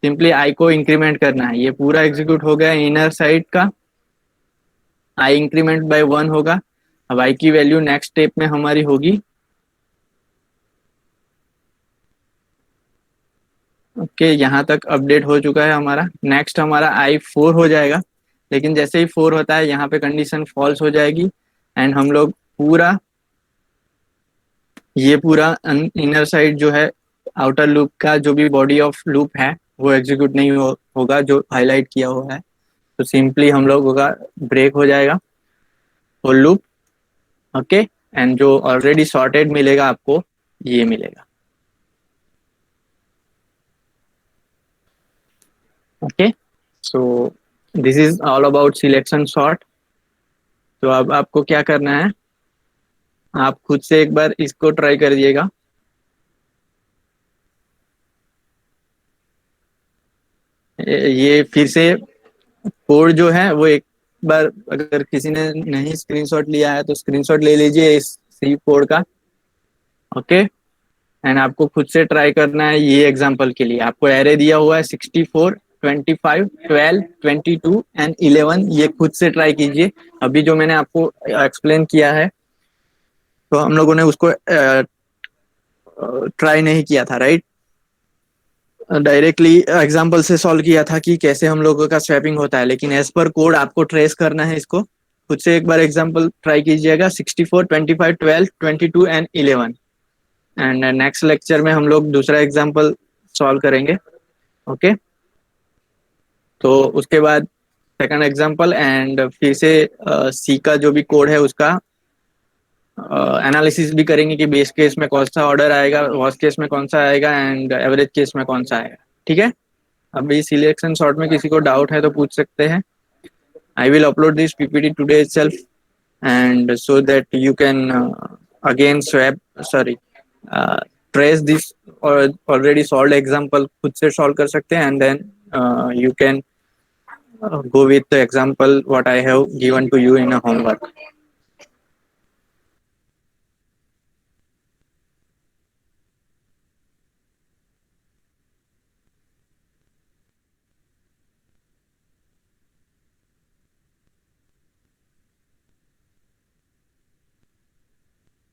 सिंपली आई को इंक्रीमेंट करना है। ये पूरा एग्जीक्यूट हो गया इनर साइड का, आई इंक्रीमेंट बाय 1 होगा। अब आई की वैल्यू नेक्स्ट स्टेप में हमारी होगी, ओके यहाँ तक अपडेट हो चुका है हमारा। नेक्स्ट हमारा आई 4 हो जाएगा, लेकिन जैसे ही 4 होता है यहाँ पे कंडीशन फॉल्स हो जाएगी एंड हम लोग पूरा ये पूरा इनर साइड जो है आउटर लूप का जो भी बॉडी ऑफ लूप है वो एग्जीक्यूट नहीं होगा जो हाईलाइट किया हुआ है। तो सिंपली हम लोगों का ब्रेक हो जाएगा फुल लूप, ओके। एंड जो ऑलरेडी सॉर्टेड मिलेगा आपको ये मिलेगा, okay. So this is all about selection sort. तो अब आपको क्या करना है, आप खुद से एक बार इसको ट्राई करिएगा। ये फिर से कोड जो है वो एक बार अगर किसी ने नहीं स्क्रीनशॉट लिया है तो स्क्रीनशॉट ले लीजिए इस सी कोड का, ओके। एंड आपको खुद से ट्राई करना है। ये एग्जांपल के लिए आपको एरे दिया हुआ है 64, 25, 12, 22 एंड 11। ये खुद से ट्राई कीजिए। अभी जो मैंने आपको एक्सप्लेन किया है तो हम लोगों ने उसको ट्राई नहीं किया था, राइट? डायरेक्टली एग्जांपल से सॉल्व किया था कि कैसे हम लोगों का स्वैपिंग होता है, लेकिन एज पर कोड आपको ट्रेस करना है इसको। खुद से एक बार एग्जांपल ट्राई कीजिएगा 64, 25, 12, 22 एंड 11। एंड नेक्स्ट लेक्चर में हम लोग दूसरा एग्जांपल सॉल्व करेंगे, ओके। तो उसके बाद सेकंड एग्जांपल एंड फिर से सी का जो भी कोड है उसका एनालिसिस भी करेंगे कि बेस केस में कौन सा ऑर्डर आएगा, वर्स्ट केस में कौन सा आएगा एंड एवरेज केस में कौन सा आएगा, ठीक है। अभी सिलेक्शन सॉर्ट में किसी को डाउट है तो पूछ सकते हैं। I will upload this PPT today itself and so that you can again swap, sorry, trace this or already solved example खुद से solve कर सकते हैं and then you can go with the example what I have given to you in a homework.